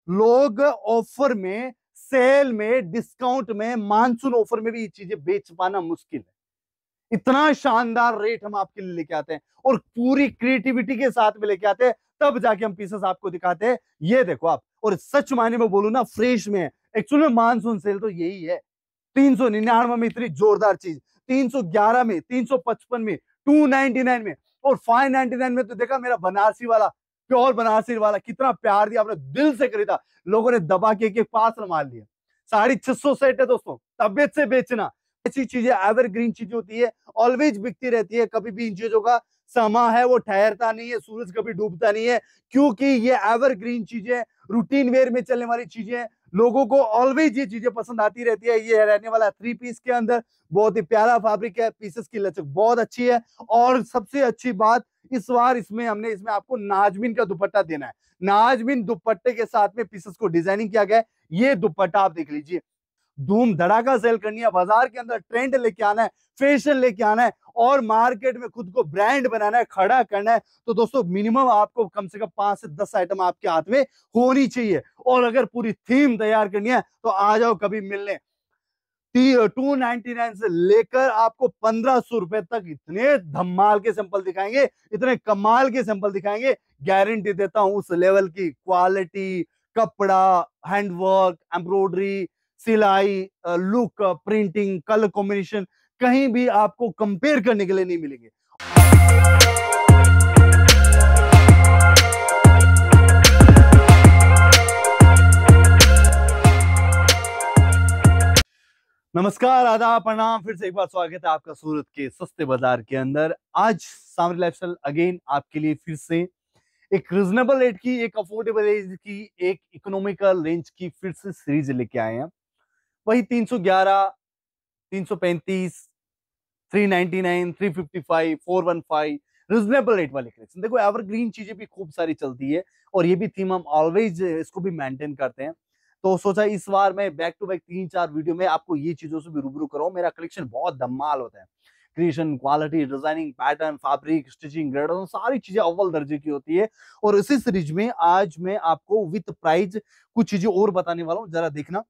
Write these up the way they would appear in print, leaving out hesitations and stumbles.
लोग ऑफर में, सेल में, डिस्काउंट में, मानसून ऑफर में भी ये चीजें बेच पाना मुश्किल है। इतना शानदार रेट हम आपके लिए लेके आते हैं और पूरी क्रिएटिविटी के साथ में लेके आते हैं, तब जाके हम पीसेस आपको दिखाते हैं। ये देखो आप, और सच मायने में बोलूं ना, फ्रेश में है। एक्चुअली में मानसून सेल तो यही है। 399 में इतनी जोरदार चीज, 311 में, 355 में, 299 में और 599 में। तो देखा मेरा बनारसी वाला, प्योर बनारसी वाला, कितना प्यार दिया आपने, दिल से खरीदा, लोगों ने दबा के एक पार्सल मार लिया। 650 सेट है दोस्तों, तबियत से बेचना। ऐसी चीजें एवरग्रीन चीजें होती है, ऑलवेज बिकती रहती है। कभी भी इन चीजों का समा है वो ठहरता नहीं है, सूरज कभी डूबता नहीं है, क्योंकि ये एवरग्रीन चीजें, रूटीन वेयर में चलने वाली चीजें, लोगों को ऑलवेज ये चीजें पसंद आती रहती है। ये रहने वाला 3 पीस के अंदर, बहुत ही प्यारा फैब्रिक है, पीसेस की लचक बहुत अच्छी है। और सबसे अच्छी बात, इस बार इसमें आपको नाजमीन का दुपट्टा देना है। नाजमीन दुपट्टे के साथ में पीसेस को डिजाइनिंग किया गया है। ये दुपट्टा आप देख लीजिए, धूम धड़ाका सेल करनी है, बाजार के अंदर ट्रेंड लेके आना है, फैशन लेके आना है और मार्केट में खुद को ब्रांड बनाना है, खड़ा करना है। तो दोस्तों मिनिमम आपको कम से कम 5 से 10 आइटम आपके हाथ में होनी चाहिए। और अगर पूरी थीम तैयार करनी है तो आ जाओ कभी मिलने। 299 से लेकर आपको 1500 रुपए तक इतने धमाल के सैंपल दिखाएंगे, इतने कमाल के सैंपल दिखाएंगे, गारंटी देता हूं उस लेवल की क्वालिटी, कपड़ा, हैंडवर्क, एम्ब्रॉयडरी, सिलाई, लुक, प्रिंटिंग, कलर कॉम्बिनेशन कहीं भी आपको कंपेयर करने के लिए नहीं मिलेंगे। नमस्कार, आदाब, प्रणाम, फिर से एक बार स्वागत है आपका सूरत के सस्ते बाजार के अंदर। आज सामरी लाइफस्टाइल अगेन आपके लिए फिर से एक रिजनेबल रेट की, एक अफोर्डेबल रेंज की, एक इकोनॉमिकल रेंज की फिर से सीरीज लेके आए हैं। वही 311, 335, 399, 355, 415 रिजनेबल रेट वाले कलेक्शन। देखो एवरग्रीन चीजें भी खूब सारी चलती है और ये भी थीम हम ऑलवेज इसको भी मेंटेन करते हैं। तो सोचा इस बार मैं बैक टू बैक 3-4 वीडियो में आपको ये चीजों से भी रूबरू कराऊं। मेरा कलेक्शन बहुत धमाल होता है, creation, quality, designing, pattern, fabric, stitching, grade, सारी चीजें अव्वल दर्जे की होती है। और इसी सीरीज में आज मैं आपको विद प्राइस कुछ चीजें और बताने वाला हूँ, जरा देखना।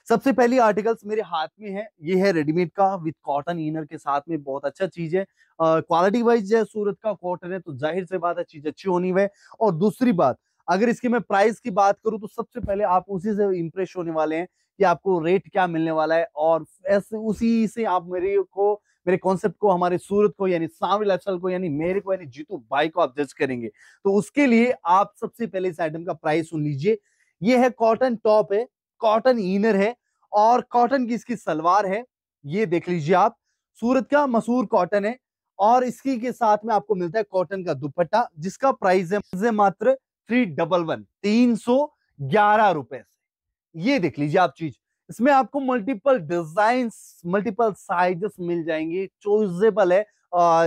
सबसे पहली आर्टिकल्स मेरे हाथ में है, ये है रेडीमेड का विद कॉटन इनर के साथ में, बहुत अच्छा चीज है। क्वालिटी वाइज है, सूरत का कॉटन है तो जाहिर से बात है चीज अच्छी होनी है। और दूसरी बात, अगर इसकी मैं प्राइस की बात करूं तो सबसे पहले आप उसी से इंप्रेस होने वाले हैं कि आपको रेट क्या मिलने वाला है। और ऐसे उसी से आप मेरे कॉन्सेप्ट को, हमारे सूरत को, यानी सामरी लाइफस्टाइल को, यानी मेरे को, यानी जीतू भाई को आप जज करेंगे। तो उसके लिए आप सबसे पहले इस आइटम का प्राइस सुन लीजिए। ये है कॉटन टॉप है, कॉटन इनर है और कॉटन की इसकी सलवार है। ये देख लीजिए आप, सूरत का मशहूर कॉटन है। और इसकी के साथ में आपको मिलता है कॉटन का दुपट्टा, जिसका प्राइस है मात्र 311, 311 रुपए से। ये देख लीजिए आप चीज, इसमें आपको मल्टीपल डिजाइन, मल्टीपल साइजेस मिल जाएंगे, चॉइसेबल है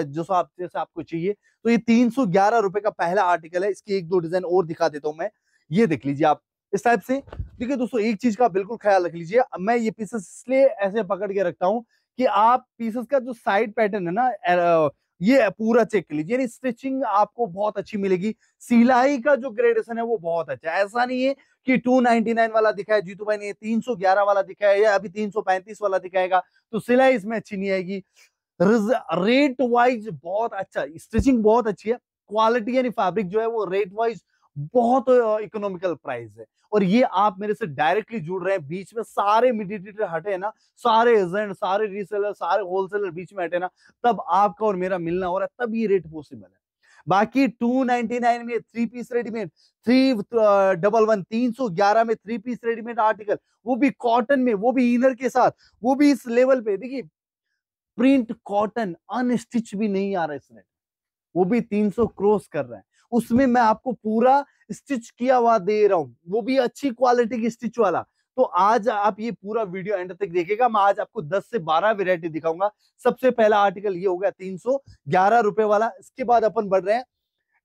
जैसे आपको चाहिए। तो ये 311 रुपए का पहला आर्टिकल है। इसकी 1-2 डिजाइन और दिखा देता हूं मैं। ये देख लीजिए आप इस टाइप से। देखिए दोस्तों, एक चीज का बिल्कुल ख्याल रख लीजिए, मैं ये पीसेस इसलिए ऐसे पकड़ के रखता हूं कि आप पीसेस का जो साइड पैटर्न है ना, ये पूरा चेक कर लीजिए। यानी स्टिचिंग आपको बहुत अच्छी मिलेगी, सिलाई का जो ग्रेडेशन है वो बहुत अच्छा है। ऐसा नहीं है कि 299 वाला दिखाया जीतू भाई ने 311 वाला दिखाया या अभी 335 वाला दिखाएगा तो सिलाई इसमें अच्छी नहीं आएगी। रेट वाइज बहुत अच्छा, स्टिचिंग बहुत अच्छी है, क्वालिटी यानी फैब्रिक जो है वो रेट वाइज बहुत इकोनॉमिकल प्राइस है। और ये आप मेरे से डायरेक्टली जुड़ रहे हैं, बीच में सारे मीडिएटर हटे हैं ना, सारे एजेंट, सारे रीसेलर, सारे होलसेलर बीच में हटे ना, तब आपका और मेरा मिलना हो रहा है, तब ये रेट पॉसिबल है। बाकी 299 में 3 पीस रेडीमेड, 311, 311 में 3 पीस रेडीमेड आर्टिकल, वो भी कॉटन में, वो भी इनर के साथ, वो भी इस लेवल पे। देखिए प्रिंट कॉटन अनस्टिच भी नहीं आ रहा इसमें, वो भी 300 क्रॉस कर रहा है। उसमें मैं आपको पूरा स्टिच किया हुआ दे रहा हूं, वो भी अच्छी क्वालिटी की स्टिच वाला। तो आज आप ये पूरा वीडियो एंड तक देखिएगा, मैं आज आपको 10 से 12 वेरायटी दिखाऊंगा। सबसे पहला आर्टिकल ये हो गया 311 रुपए वाला। इसके बाद अपन बढ़ रहे हैं,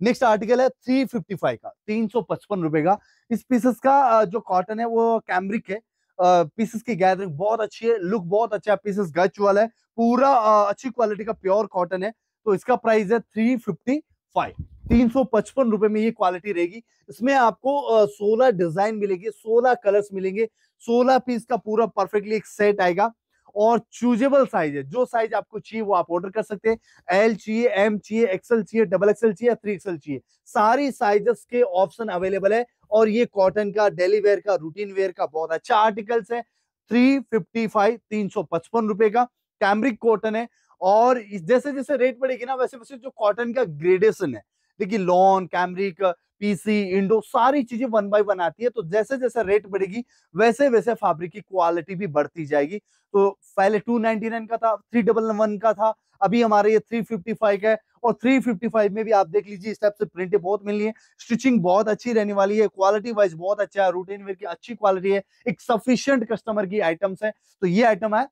नेक्स्ट आर्टिकल है 355 का, 355 रुपए का। इस पीसेस का जो कॉटन है वो कैमरिक है। पीसेस की गैदरिंग बहुत अच्छी है, लुक बहुत अच्छा है, पीसेस गच वाला है, पूरा अच्छी क्वालिटी का प्योर कॉटन है। तो इसका प्राइस है 355। ₹355 में ये क्वालिटी रहेगी। इसमें आपको 16 डिजाइन मिलेगी, 16 कलर्स मिलेंगे, 16 पीस का पूरा परफेक्टली एक सेट आएगा और चूजेबल साइज है। जो साइज आपको चाहिए वो आप ऑर्डर कर सकते हैं। एल चाहिए, एम चाहिए, एक्सएल चाहिए, डबल एक्सएल चाहिए या 3XL चाहिए, सारी साइजेस के ऑप्शन अवेलेबल है। और ये कॉटन का, डेली वेयर का, रूटीन वेयर का बहुत अच्छा आर्टिकल्स है। 355 ₹355 का कैमरिक कॉटन है। और जैसे जैसे रेट बढ़ेगी ना, वैसे वैसे जो कॉटन का ग्रेडेशन है, देखिए लॉन, कैमरिक, पीसी, इंडो, सारी चीजें 1 बाय 1 आती है। तो जैसे जैसे रेट बढ़ेगी वैसे वैसे फैब्रिक की क्वालिटी भी बढ़ती जाएगी। तो पहले 299 का था, 311 का था, अभी हमारे ये 355 का है। और 355 में भी आप देख लीजिए, इस टाइप से प्रिंटें बहुत मिलनी है। स्टिचिंग बहुत अच्छी रहने वाली है, क्वालिटी वाइज बहुत अच्छा है, रूटीन वेयर की अच्छी क्वालिटी है, एक सफिशियंट कस्टमर की आइटम्स है। तो ये आइटम है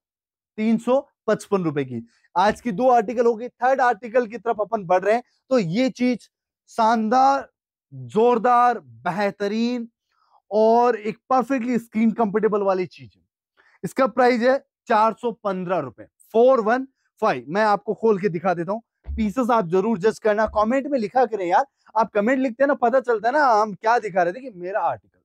₹355 की। आज की 2 आर्टिकल हो गई, थर्ड आर्टिकल की तरफ अपन बढ़ रहे हैं। तो ये चीज शानदार, जोरदार, बेहतरीन और एक परफेक्टली स्किन कंफर्टेबल वाली चीज है। इसका प्राइस है ₹415, 415। मैं आपको खोल के दिखा देता हूं। पीसेस आप जरूर जज करना, कमेंट में लिखा करें यार। आप कमेंट लिखते हैं ना, पता चलता है ना हम क्या दिखा रहे थे। कि मेरा आर्टिकल,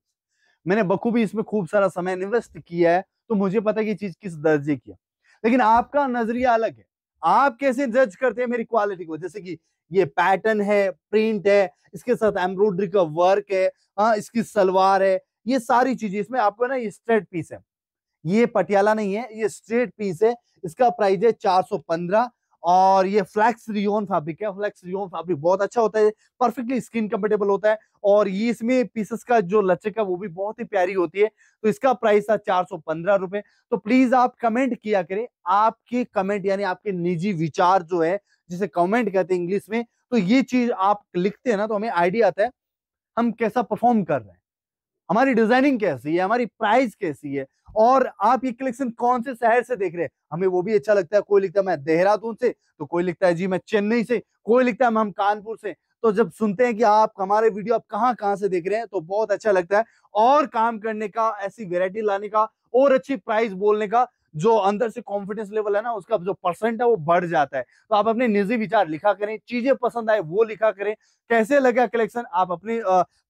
मैंने बखूबी इसमें खूब सारा समय इन्वेस्ट किया है, तो मुझे पता है कि चीज किस दर्जे की है। लेकिन आपका नजरिया अलग है। आप कैसे जज करते हैं मेरी क्वालिटी को? जैसे कि ये पैटर्न है, प्रिंट है, इसके साथ एम्ब्रॉयडरी का वर्क है, हाँ, इसकी सलवार है, ये सारी चीजें। इसमें आपको ना ये स्ट्रेट पीस है, ये पटियाला नहीं है, ये स्ट्रेट पीस है। इसका प्राइस है 415। और ये फ्लैक्स रियोन फैब्रिक है। फ्लैक्स रियोन फैब्रिक बहुत अच्छा होता है, परफेक्टली स्किन कंफर्टेबल होता है। और ये इसमें पीसेस का जो लचक है वो भी बहुत ही प्यारी होती है। तो इसका प्राइस था ₹415। तो प्लीज आप कमेंट किया करें, आपके कमेंट यानी आपके निजी विचार जो है, जिसे कमेंट कहते हैं इंग्लिश में। तो ये चीज आप लिखते हैं ना, तो हमें आइडिया आता है हम कैसा परफॉर्म कर रहे हैं, हमारी डिजाइनिंग कैसी है, हमारी प्राइस कैसी है, और आप ये कलेक्शन कौन से शहर से देख रहे हैं, हमें वो भी अच्छा लगता है। कोई लिखता है मैं देहरादून से, तो कोई लिखता है जी मैं चेन्नई से, कोई लिखता है हम कानपुर से। तो जब सुनते हैं कि आप हमारे वीडियो आप कहाँ कहाँ से देख रहे हैं, तो बहुत अच्छा लगता है। और काम करने का, ऐसी वेरायटी लाने का, और अच्छी प्राइस बोलने का जो अंदर से कॉन्फिडेंस लेवल है ना, उसका जो परसेंट है वो बढ़ जाता है। तो आप अपने निजी विचार लिखा करें, चीजें पसंद आए वो लिखा करें, कैसे लगा कलेक्शन। आप अपनी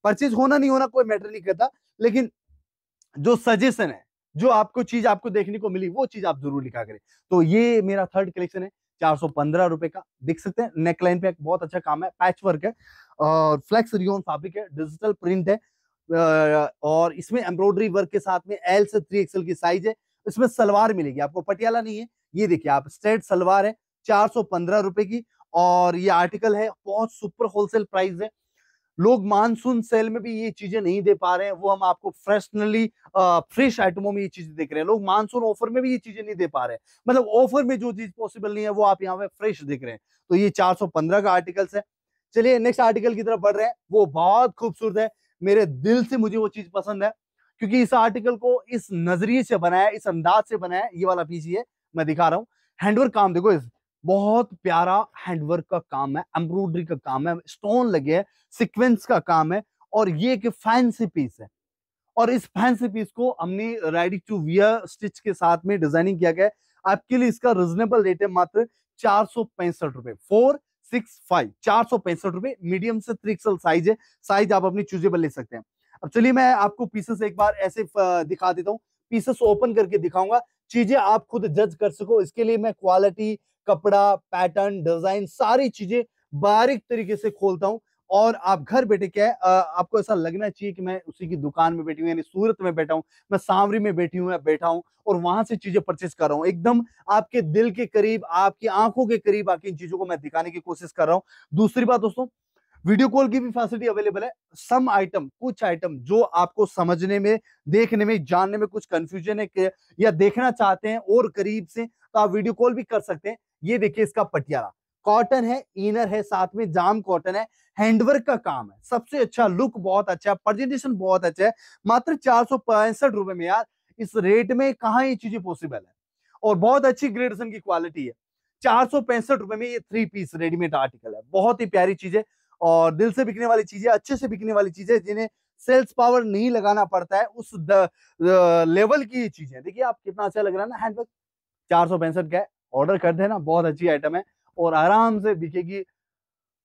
परचेज होना नहीं होना कोई मैटर नहीं करता, लेकिन जो सजेशन है, जो आपको चीज आपको देखने को मिली, वो चीज आप जरूर लिखा करें। तो ये मेरा थर्ड कलेक्शन है, ₹415 का। देख सकते हैं नेकलाइन पे एक बहुत अच्छा काम है, पैच वर्क है, और फ्लेक्स रियोन फैब्रिक है, डिजिटल प्रिंट है। और इसमें एम्ब्रॉयडरी वर्क के साथ में एल से 3XL की साइज है। इसमें सलवार मिलेगी आपको, पटियाला नहीं है, ये देखिए आप, स्ट्रेट सलवार है, ₹415 की। और ये आर्टिकल है, बहुत सुपर होलसेल प्राइस है। लोग मानसून सेल में भी ये चीजें नहीं दे पा रहे हैं, वो हम आपको फ्रेशनली फ्रेश आइटमों में ये चीजें देख रहे हैं। लोग मानसून ऑफर में भी ये चीजें नहीं दे पा रहे हैं, मतलब ऑफर में जो चीज पॉसिबल नहीं है वो आप यहाँ पे फ्रेश देख रहे हैं। तो ये 415 का आर्टिकल्स है। चलिए नेक्स्ट आर्टिकल की तरफ बढ़ रहे हैं, वो बहुत खूबसूरत है, मेरे दिल से मुझे वो चीज पसंद है, क्योंकि इस आर्टिकल को इस नजरिए से बनाया, इस अंदाज से बनाया। ये वाला पीस है, मैं दिखा रहा हूँ। हैंडवर्क काम देखो, इस बहुत प्यारा हैंडवर्क का काम है, एम्ब्रॉयडरी का काम है, स्टोन लगे हैं, सीक्वेंस का काम है। और ये एक फैंसी पीस है, और इस फैंसी पीस को हमने रेडी टू वियर स्टिच के साथ में डिजाइनिंग किया गया है। आपके लिए इसका रिजनेबल रेट है मात्र ₹465, 465, ₹465। मीडियम से 3XL साइज है, साइज आप अपनी चूजेबल ले सकते हैं। अब चलिए मैं आपको पीसेस एक बार ऐसे दिखा देता हूँ, पीसेस ओपन करके दिखाऊंगा, चीजें आप खुद जज कर सको। इसके लिए मैं क्वालिटी, कपड़ा, पैटर्न, डिजाइन, सारी चीजें बारीक तरीके से खोलता हूँ। और आप घर बैठे क्या है, आपको ऐसा लगना चाहिए कि मैं उसी की दुकान में बैठी हूँ, यानी सूरत में बैठा हूँ, मैं सांवरी में बैठी हूँ या बैठा हूँ, और वहां से चीजें परचेस कर रहा हूँ। एकदम आपके दिल के करीब, आपकी आंखों के करीब आके इन चीजों को मैं दिखाने की कोशिश कर रहा हूँ। दूसरी बात दोस्तों, वीडियो कॉल की भी फैसिलिटी अवेलेबल है। सम आइटम, कुछ आइटम जो आपको समझने में, देखने में, जानने में कुछ कंफ्यूजन है, या देखना चाहते हैं और करीब से, तो आप वीडियो कॉल भी कर सकते हैं। ये देखिए, इसका पटियाला कॉटन है, इनर है, साथ में जाम कॉटन है, हैंडवर्क का काम है, सबसे अच्छा लुक, बहुत अच्छा है, प्रेजेंटेशन बहुत अच्छा है। मात्र ₹465 में यार, इस रेट में कहाँ ये चीजें पॉसिबल है, और बहुत अच्छी ग्रेडेशन की क्वालिटी है। ₹465 में ये 3 पीस रेडीमेड आर्टिकल है, बहुत ही प्यारी चीज है। और दिल से बिकने वाली चीजें, अच्छे से बिकने वाली चीजें, जिन्हें सेल्स पावर नहीं लगाना पड़ता है, उस लेवल की चीजें। देखिए आप, कितना अच्छा लग रहा है ना हैंडवर्क। 465 का है, ऑर्डर कर देना, बहुत अच्छी आइटम है और आराम से बिकेगी।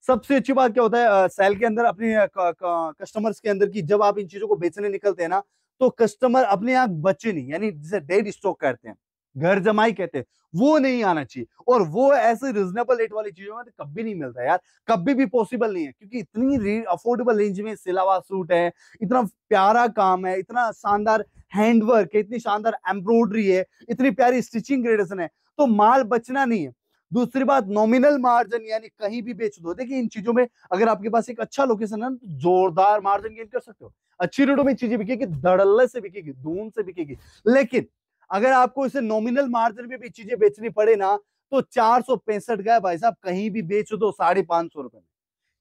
सबसे अच्छी बात क्या होता है सेल के अंदर अपने कस्टमर्स के अंदर की, जब आप इन चीजों को बेचने निकलते हैं ना, तो कस्टमर अपने आप बचे नहीं, यानी जिसे डेड स्टॉक कहते हैं, घर जमाई कहते हैं, वो नहीं आना चाहिए। और वो ऐसे रिजनेबल रेट वाली चीजों में तो कभी नहीं मिलता यार, कभी भी पॉसिबल नहीं है, क्योंकि इतनी अफोर्डेबल रेंज में सिलावा सूट है, इतना प्यारा काम है, इतना शानदार हैंडवर्क है, इतनी शानदार एम्ब्रॉयडरी है, इतनी प्यारी स्टिचिंग ग्रेडेशन है, तो माल बचना नहीं है। दूसरी बात, नॉमिनल मार्जिन, यानी कहीं भी बेच दो। देखिए इन चीजों में अगर आपके पास एक अच्छा लोकेशन है तो जोरदार मार्जिन गेन कर सकते हो, अच्छी रेटों में चीजें बिकेगी, धड़ल्ले से बिकेगी, धूम से बिकेगी। लेकिन अगर आपको इसे नॉमिनल मार्जिन में भी चीजें बेचनी पड़े ना, तो 465 का है भाई साहब, कहीं भी बेच दो 550 रुपए में,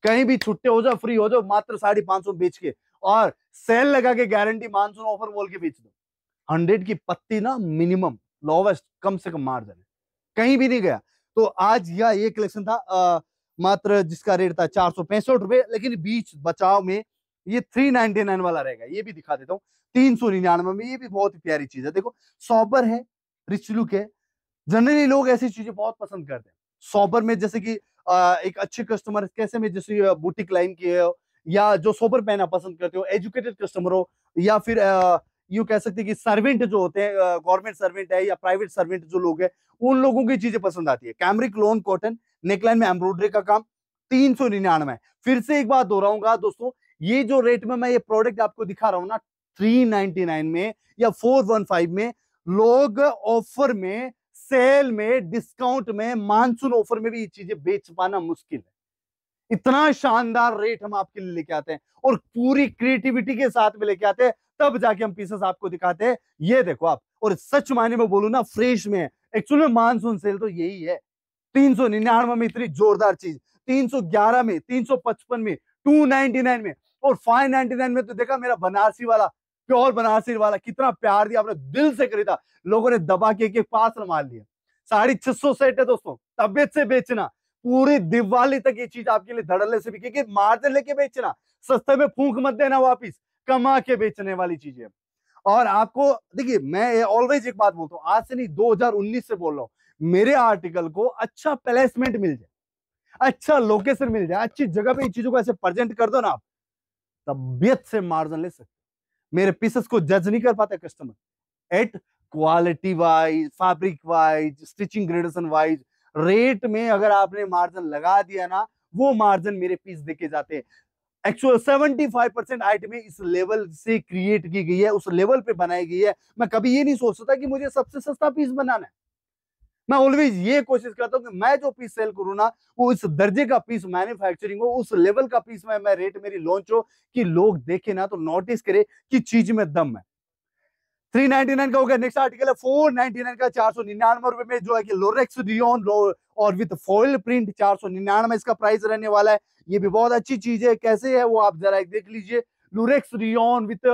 कहीं भी छुट्टे हो जाओ, फ्री हो जाओ, मात्र 550 बेच के, और सेल लगा के गारंटी मानसून ऑफर बोल के बेच दो। 100 की पत्ती ना मिनिमम, लोवेस्ट, कम से कम मार्जिन है, कहीं भी नहीं गया। तो आज यह ये कलेक्शन था, मात्र जिसका रेट था 465 रुपए, लेकिन बीच बचाव में ये 399 वाला रहेगा, ये भी दिखा देता हूँ। 399 में, ये भी बहुत ही प्यारी चीज है। देखो सॉबर है, रिच लुक है, जनरली लोग ऐसी चीजें बहुत पसंद करते हैं। सॉबर में जैसे कि एक अच्छे कस्टमर कैसे में, जैसे बुटीक लाइन की है, या जो सोबर पहनना पसंद करते हो, एजुकेटेड कस्टमर हो, या फिर यूं कह सकते हैं कि सर्वेंट जो होते हैं, गवर्नमेंट सर्वेंट है या प्राइवेट सर्वेंट जो लोग हैं, उन लोगों की चीजें पसंद आती है। कैमरिक लोन कॉटन, नेकलाइन में एम्ब्रॉयडरी का काम, 399। फिर से एक बात दोहराऊंगा दोस्तों, ये जो रेट में मैं ये प्रोडक्ट आपको दिखा रहा हूं ना, 399 में या 415 में, लोग ऑफर में, सेल में, डिस्काउंट में, मानसून ऑफर में भी ये चीजें बेच पाना मुश्किल है। इतना शानदार रेट हम आपके लिए लेके आते हैं, और पूरी क्रिएटिविटी के साथ में लेके आते हैं, तब जाके हम पीसेस आपको दिखाते हैं। ये देखो आप, और सच मायने में बोलूं ना, फ्रेश में है। एक्चुअली में मानसून सेल तो यही है। 399 में इतनी जोरदार चीज, 311 में, 355 में, 299 में, और 599 में तो देखा मेरा बनारसी वाला, प्योर बनारसी वाला, कितना प्यार दिया आपने, दिल से खरीदा, लोगों ने दबा के एक पार्सल मार लिया। 650 सेट है दोस्तों, तबियत से बेचना, पूरी दिवाली तक ये चीज आपके लिए धड़ल्ले से बिकेगी। मार्जिन लेके बेचना, सस्ते में फूंक मत देना, वापिस कमा के बेचने वाली चीजें। और आपको देखिए, मैं ऑलवेज एक बात बोलता हूँ, आज से नहीं 2019 से बोल रहा हूँ, मेरे आर्टिकल को अच्छा प्लेसमेंट मिल जाए, अच्छा लोकेशन मिल जाए, अच्छी जगह पे इन चीजों को ऐसे प्रेजेंट कर दो ना आप, तबियत से मार्जिन ले सकते। मेरे पीसेस को जज नहीं कर पाते customer, at quality wise, fabric wise, stitching gradation wise, rate में अगर आपने मार्जिन लगा दिया ना, वो मार्जिन मेरे पीस देके जाते हैं। एक्चुअल 75% आइटमें इस लेवल से क्रिएट की गई है, उस लेवल पे बनाई गई है। मैं कभी ये नहीं सोच सकता कि मुझे सबसे सस्ता पीस बनाना है। मैं ऑलवेज ये कोशिश करता हूँ कि मैं जो पीस सेल करूँ ना, वो इस दर्जे का पीस मैन्युफैक्चरिंग हो, उस लेवल का पीस में मैं रेट मेरी लॉन्च हो, कि लोग देखे ना तो नोटिस करे कि चीज में दम है। 399 का हो गया। नेक्स्ट आर्टिकल है 499 का, 499 रुपए में, जो है कि लोरेक्स रियोन और विद फॉइल प्रिंट, 499 इसका प्राइस रहने वाला है। ये भी बहुत अच्छी चीज है, कैसे है वो आप जरा एक देख लीजिए। Lorex rayon with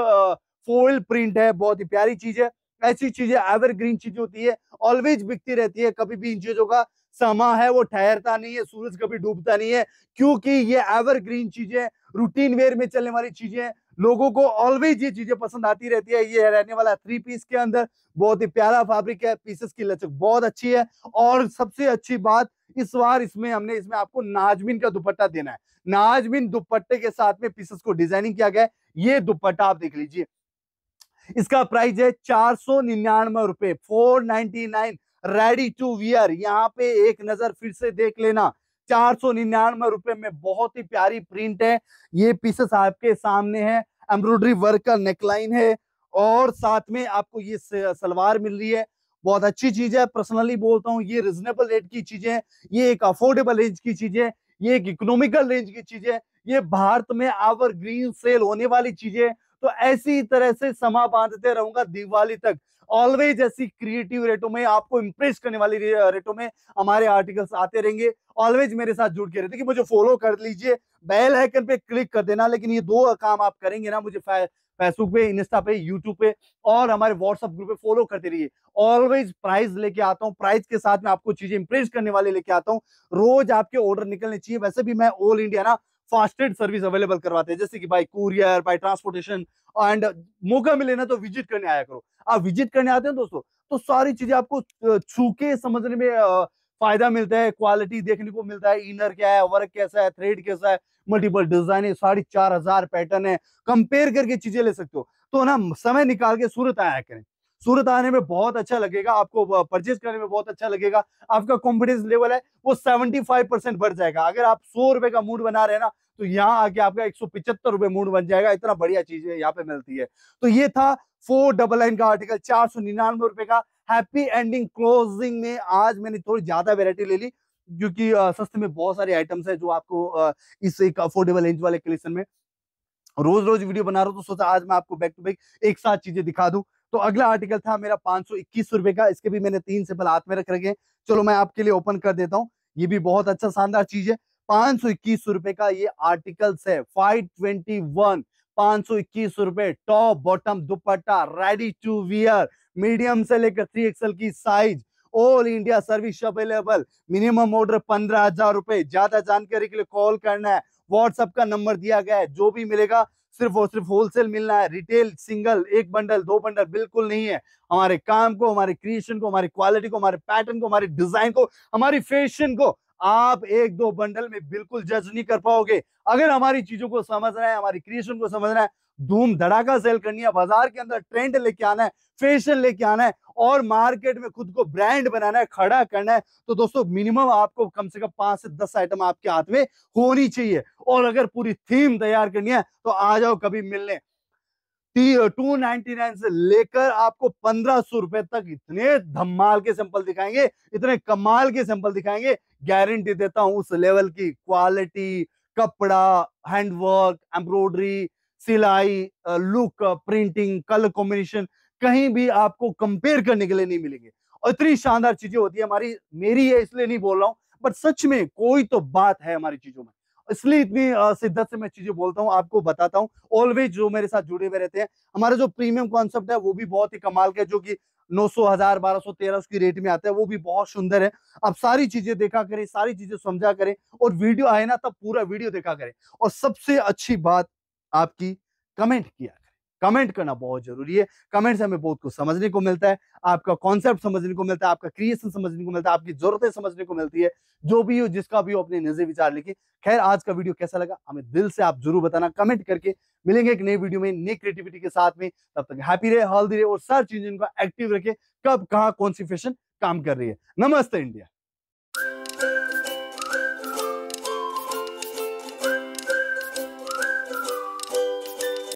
foil print है, बहुत ही प्यारी चीज है। ऐसी चीजें एवरग्रीन चीज होती है, ऑलवेज बिकती रहती है, कभी भी इन चीजों का समा है वो ठहरता नहीं है, सूरज कभी डूबता नहीं है, क्योंकि ये एवरग्रीन चीजें, रूटीन वेयर में चलने वाली चीजें, लोगों को ऑलवेज ये चीजें पसंद आती रहती है। ये रहने वाला 3 पीस के अंदर, बहुत ही प्यारा फैब्रिक है, पीसेस की लचक बहुत अच्छी है। और सबसे अच्छी बात, इस बार इसमें आपको नाजमीन का दुपट्टा देना है। नाजमीन दुपट्टे के साथ में पीसेस को डिजाइनिंग किया गया है। ये दुपट्टा आप देख लीजिए, इसका प्राइस है 499 रुपए, 499, रेडी टू वियर। यहाँ पे एक नजर फिर से देख लेना, 499 रुपए में बहुत ही प्यारी प्रिंट है। ये पीसेस आपके सामने है, एम्ब्रॉयडरी वर्क का नेकलाइन है, और साथ में आपको ये सलवार मिल रही है। बहुत अच्छी चीज है, पर्सनली बोलता हूँ, ये रिजनेबल रेट की चीजें, ये एक अफोर्डेबल रेंज की चीजें, ये एक इकोनॉमिकल रेंज की चीजें, ये भारत में एवर ग्रीन सेल होने वाली चीजें। तो ऐसी तरह से समा बांधते रहूंगा दिवाली तक, ऑलवेज ऐसी क्रिएटिव रेटों में, आपको इंप्रेस करने वाली रेटों में हमारे आर्टिकल्स आते रहेंगे। ऑलवेज मेरे साथ जुड़ के रहते, कि मुझे फॉलो कर लीजिए, बेल आइकन पे क्लिक कर देना। लेकिन ये दो काम आप करेंगे ना, मुझे फेसबुक पे, इंस्टा पे, यूट्यूब पे, और हमारे व्हाट्सएप ग्रुप पे फॉलो करते रहिए। ऑलवेज प्राइस लेके आता हूँ, प्राइस के साथ में आपको चीजें इंप्रेस करने वाले लेके आता हूँ। रोज आपके ऑर्डर निकलने चाहिए। वैसे भी मैं ऑल इंडिया ना फास्टेड सर्विस अवेलेबल करवाते हैं, जैसे कि by courier, by transportation, and मौका मिले ना तो विजिट करने आया करो। आप विजिट करने आते हैं दोस्तों, तो सारी चीजें आपको छू के समझने में फायदा मिलता है, क्वालिटी देखने को मिलता है, इनर क्या है, वर्क कैसा है, थ्रेड कैसा है, मल्टीपल डिजाइन है, 4,500 पैटर्न है, कंपेयर करके चीजें ले सकते हो। तो ना समय निकाल के सूरत आया करें। सूरत आने में बहुत अच्छा लगेगा आपको, परचेज करने में बहुत अच्छा लगेगा। आपका कॉन्फिडेंस लेवल है वो 75% बढ़ जाएगा। अगर आप 100 रुपए का मूड बना रहे हैं ना, तो यहाँ आके आपका 175 रुपए मूड बन जाएगा। इतना बढ़िया चीज है यहाँ पे मिलती है। तो ये था 499 का आर्टिकल, 499 रुपए का। हैप्पी एंडिंग क्लोजिंग में आज मैंने थोड़ी ज्यादा वेरायटी ले ली, क्योंकि सस्ते में बहुत सारे आइटम्स है जो आपको इस एक अफोर्डेबल रेंज वाले कलेक्शन में रोज रोज वीडियो बना रहा हूं, तो सोचा आज मैं आपको बैक टू बैक एक साथ चीजें दिखा दूं। तो अगला आर्टिकल था मेरा 521 रुपए का। इसके भी मैंने 3 सैंपल हाथ में रख रखे हैं। चलो मैं आपके लिए ओपन कर देता हूँ। ये भी बहुत अच्छा शानदार चीज है। 521 रुपए का ये आर्टिकल्स है। 521, 521 रुपए, top bottom dupatta, ready to wear, medium से लेकर 3XL की size, all India service available. Minimum order 15,000 रुपए। ज्यादा जानकारी के लिए कॉल करना है, व्हाट्सएप का नंबर दिया गया है। जो भी मिलेगा सिर्फ और सिर्फ होलसेल मिलना है। रिटेल सिंगल, एक बंडल, दो बंडल बिल्कुल नहीं है। हमारे काम को, हमारे क्रिएशन को, हमारी क्वालिटी को, हमारे पैटर्न को, हमारी डिजाइन को, हमारी फैशन को आप एक दो बंडल में बिल्कुल जज नहीं कर पाओगे। अगर हमारी चीजों को समझना है, हमारी क्रिएशन को समझना है, धूम धड़ाका सेल करनी है, बाजार के अंदर ट्रेंड लेके आना है, फैशन लेके आना है और मार्केट में खुद को ब्रांड बनाना है, खड़ा करना है, तो दोस्तों मिनिमम आपको कम से कम 5 से 10 आइटम आपके हाथ में होनी चाहिए। और अगर पूरी थीम तैयार करनी है तो आ जाओ कभी मिलने। 299 से लेकर आपको 1,500 रुपए तक इतने धमाल के सैंपल दिखाएंगे, इतने कमाल के सैंपल दिखाएंगे। गारंटी देता हूं उस लेवल की क्वालिटी, कपड़ा, हैंडवर्क, एम्ब्रॉयडरी, सिलाई, लुक, प्रिंटिंग, कलर कॉम्बिनेशन कहीं भी आपको कंपेयर करने के लिए नहीं मिलेंगे। और इतनी शानदार चीजें होती है हमारी। मेरी है इसलिए नहीं बोल रहा हूं, बट सच में कोई तो बात है हमारी चीजों में, इसलिए इतनी शिद्दत से मैं चीजें बोलता हूं, आपको बताता हूं। ऑलवेज जो मेरे साथ जुड़े हुए रहते हैं, हमारा जो प्रीमियम कॉन्सेप्ट है वो भी बहुत ही कमाल का है, जो कि 900, 1000, 1200, 1300 की रेट में आता है, वो भी बहुत सुंदर है। आप सारी चीजें देखा करें, सारी चीजें समझा करें, और वीडियो आए ना तब पूरा वीडियो देखा करें। और सबसे अच्छी बात आपकी, कमेंट किया करें। कमेंट करना बहुत जरूरी है। कमेंट से हमें बहुत कुछ समझने को मिलता है, आपका कॉन्सेप्ट समझने को मिलता है, आपका क्रिएशन समझने को मिलता है, आपकी जरूरतें समझने को मिलती है। जो भी हो, जिसका भी हो, अपने नजर विचार लेके। खैर, आज का वीडियो कैसा लगा हमें दिल से आप जरूर बताना कमेंट करके। मिलेंगे एक नई वीडियो में नई क्रिएटिविटी के साथ में। तब तक हैप्पी रहे, हेल्दी रहे और सर्च इंजन को एक्टिव रखे, कब कहां कौन सी फैशन काम कर रही है। नमस्ते इंडिया।